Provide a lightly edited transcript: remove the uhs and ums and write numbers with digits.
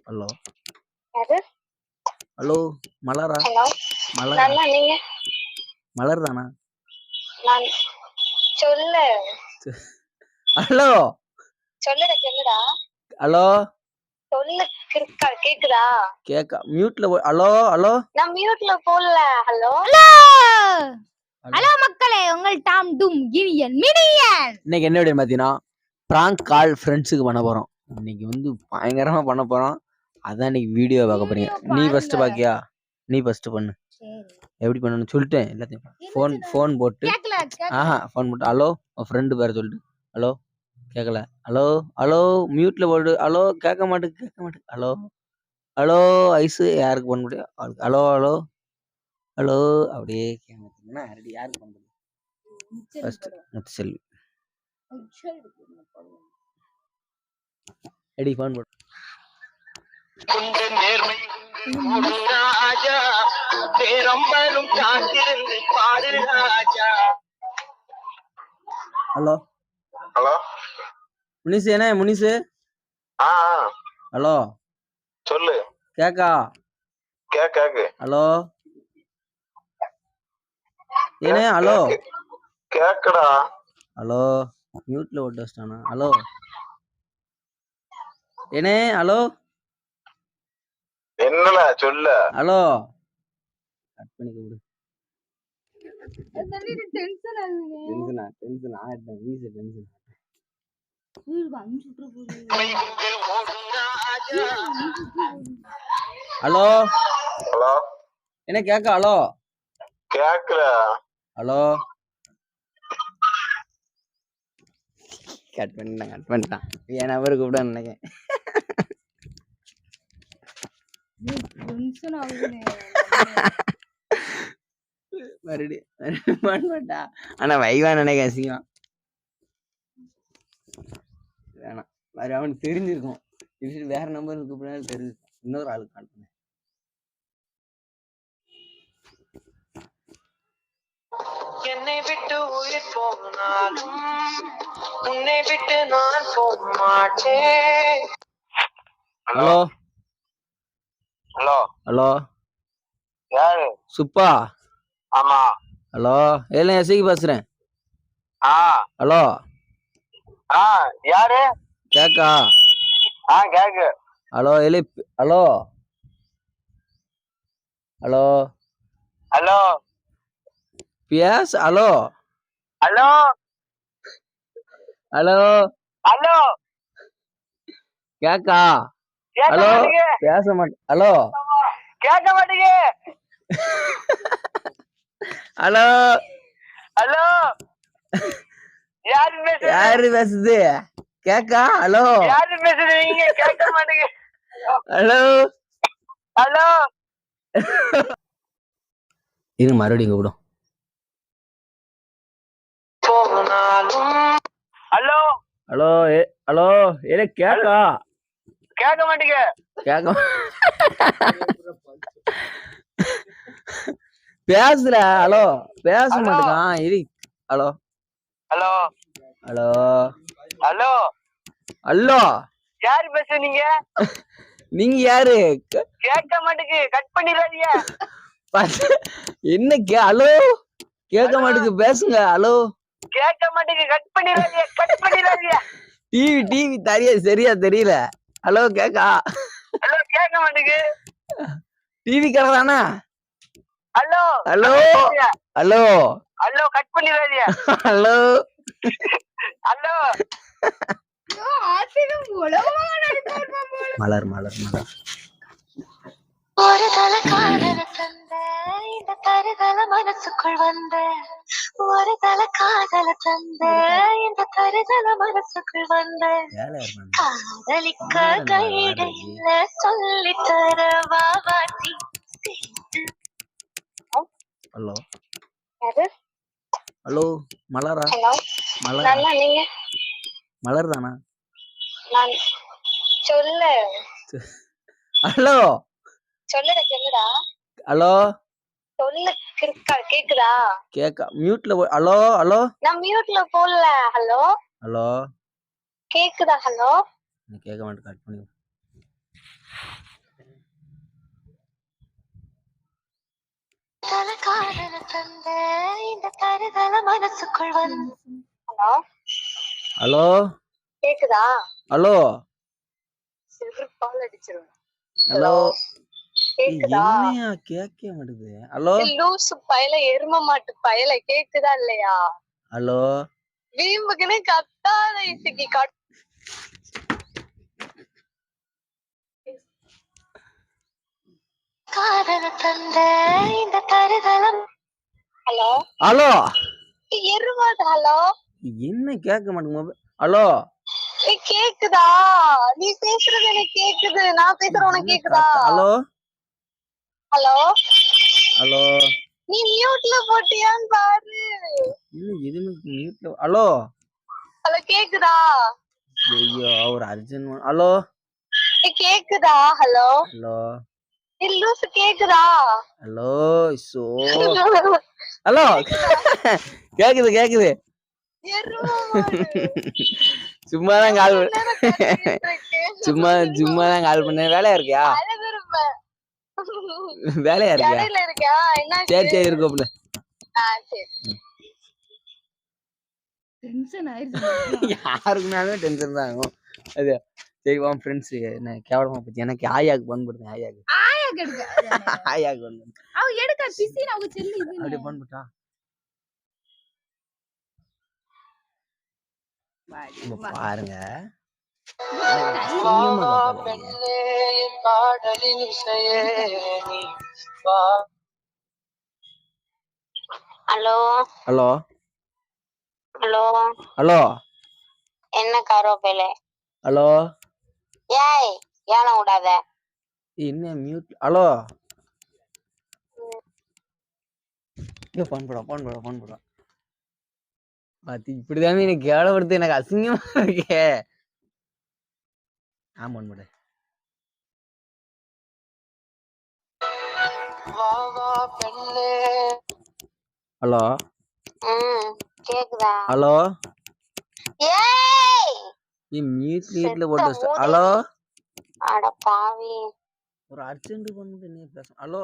Hello யாரு? Hello மலரா? Hello மலரா? நான் நீங்க மலர் தானா? நான் சொல்லு ஹலோ சொல்லுடா ஹலோ சொல்லு கிறுக்கா கேக்குதா? கேக்க மியூட்ல ஹலோ ஹலோ நான் மியூட்ல போடல. ஹலோ ஹலோ மக்களே, உங்கள் டாம் டும் கினியன் மினியன். இன்னைக்கு என்ன வீடியோ பார்த்தீங்கன்னா பிராங்க் கால் ஃப்ரெண்ட்ஸுக்கு பண்ண போறோம். இன்னைக்கு வந்து பயங்கரமா பண்ண போறோம். அதான் இன்னைக்கு வீடியோ பார்க்க போறீங்க. நீ ஃபர்ஸ்ட் பாக்கியா? நீ ஃபர்ஸ்ட் பண்ணு. எப்படி பண்ணணும்னு சொல்லிட்டேன் எல்லாத்தையும். ஃபோன் போட்டு ஃபோன் போட்டு ஹலோ உன் ஃப்ரெண்டு பேரை சொல்லிட்டு ஹலோ கேட்கல ஹலோ ஹலோ மியூட்ல போட்டு ஹலோ கேட்க மாட்டேங்குது ஹலோ ஹலோ ஐஸு யாருக்கு பண்ண முடியும்? ஹலோ ஹலோ ஹலோ அப்படியே கேட்கணும். யாருக்கு பண்ண முடியும்? ஃபர்ஸ்ட் முத்துசெல்வி எடி ஃபோன் போட்டு ஹலோ ஹலோ முனிசு என்ன முனிசு? ஹலோ சொல்லு. கேக்கா? கேக்கு. ஹலோ ஏனே ஹலோ கேக்குடா. ஹலோ மியூட்ல போட்டு வச்சிட்டானா? ஹலோ ஏனே ஹலோ என்னல சொல்லு. ஹலோ கட் பண்ணி கூப்பிடு. டென்ஷன் ஆயிட்டேன். வீசு டென்ஷன். ஹலோ ஹலோ என்ன கேக்கா? ஹலோ கேக்குல. ஹலோ கட் பண்ணிட்டான். என் நம்பர் கூப்பிட நினைக்கிறேன். மறுபடியும் பண்ண ஆனா வைவா நினைக்கிறேன். சீக்கிரம் வேணாம். வேற அவனுக்கு தெரிஞ்சிருக்கும். வேற நம்பர் கூப்பிடாலும் தெரிஞ்சிருக்கும். இன்னொரு ஆளுக்கு கால் பண்ண. என்னை விட்டு உயிர் போனாலும் உன்னை விட்டு நான் போக மாட்டேன். ஹலோ ஹலோ ஹலோ யாரு? சுப்பா? ஆமா. ஹலோ ஏல எசைக்கு பேசுறேன். ஹலோ யாரு? கேக்கா? கேக்கு. ஹலோ எலி ஹலோ ஹலோ ஹலோ பியாஸ் ஹலோ ஹலோ ஹலோ ஹலோ கேக்கா? ஹலோ பேச மாட்டேன். ஹலோ கேட்க மாட்டேங்க. ஹலோ ஹலோ யாரு பேசுது? கேக்கா? ஹலோ யாரு பேசுறீங்க? கேட்க மாட்டேங்க. ஹலோ ஹலோ இது மறுபடியும் கூப்பிடும். ஹலோ ஹலோ ஹலோ ஏ கேக்கா? கேட்க மாட்டேங்க. கேக்க பேசுற. ஹலோ பேச மாட்டேங்கான். இரு. Hello hello hello hello hello யாரு பேசுறீங்க? நீங்க யாரு? கேட்க மாட்டேங்க. கட் பண்ணிடாதீங்க. என்ன ஹலோ கேட்க மாட்டேங்க. பேசுங்க. ஹலோ கேட்க மாட்டேங்க. கட் பண்ணிடாதீங்க. கட் பண்ணிடாதீங்க. டிவி சரியா தெரியல. ஹலோ கேக்கா? ஹலோ கேட்க மாட்டேங்க. டிவி கலதானா? Hello hello hello hello cut பண்ணிடாதீங்க. ஹலோ ஹலோ மலர் மலர் மலர் ஒரு தல காதல தந்த இந்த தருதல மனசுக்குள் வந்த ஒரு தல காதல தந்த இந்த தருதல மனசுக்குள் வந்த காதலிக்க கையிட இல்ல சொல்லி தரவா வாட்டி. ஹலோ யாரு? ஹலோ மலரா? ஹலோ மலரா? நீங்க மலர் தானா? நான் சொல்லு ஹலோ சொல்லுடா ஹலோ சொல்லு கிறுக்கா கேக்குதா? கேக்கா? மியூட்ல ஹலோ ஹலோ நான் மியூட்ல போடல. ஹலோ ஹலோ கேக்குதா? ஹலோ கேட்க மாட்டேன். கட் பண்ணி தல காதல தந்த இந்த தருதல மனசுக்குள் வந்து ஹலோ ஹலோ கேக்குதா? ஹலோ செருப்பால் அடிச்சிருவேன். ஹலோ கேக்குதா? என்னையா கேட்க மாட்டேங்குது. ஹலோ லூசு பயல, எரும மாட்டு பயல, கேக்குதா இல்லையா? ஹலோ வீம்புக்குன்னு கத்தாத இசைக்கு காதல தந்த இந்த தருதலம். ஹலோ ஹலோ எருமாடு. ஹலோ என்ன கேட்க மாட்டேங்குது. ஹலோ கேக்குதா? நீ பேசுறது எனக்கு கேக்குது, நான் பேசுறது உனக்கு கேக்குதா? ஹலோ ஹலோ ஹலோ நீ மியூட்ல போட்டியான்னு பாரு. இல்ல எதுவுமே மியூட்ல. ஹலோ ஹலோ கேக்குதா? ஐயோ அவர் அர்ஜுன். ஹலோ கேக்குதா? ஹலோ ஹலோ லூசு கேக்குதா? ஹலோ சோ ஹலோ கேக்குது கேக்குது. சும்மாதான் கால் சும்மாதான் கால் பண்ண. வேலையா இருக்கியா? வேலையா இருக்கியா? இடையில இருக்கியா? என்ன? சரி சரி இருக்கோம்ல. சரி. டென்ஷன் ஆயிருச்சு. யாருக்குனாலுமே டென்ஷன் தான் ஆகும். அது சரி வா ஃப்ரெண்ட்ஸ் என்ன கேவலமா பத்தி எனக்கு ஆயாக்கு பண் போடுங்க. ஆயாக்கு ஆயாக்கு பண் போடுங்க. அவ எடுக்க பிஸின்னு அவங்க செல்லு இது. அப்படியே பண் போட்டா பாருங்க. ஹலோ ஹலோ ஹலோ ஹலோ என்ன கரோப்பையில? ஹலோ ஏய் ஏன விடாத. என்ன மியூட். ஹலோ பண் போடா பாத்தி இப்படிதானே எனக்கு கேவலப்படுத்து. எனக்கு அசிங்கமா இருக்கே. ஆமாம் போட. ஹலோ கேக்குதா? ஹலோ ஏய் மியூட்ல போட்டு வச்சிட்ட. ஹலோ அட பாவி. ஒரு அர்ஜென்ட் பண்ணு நீ பேச. ஹலோ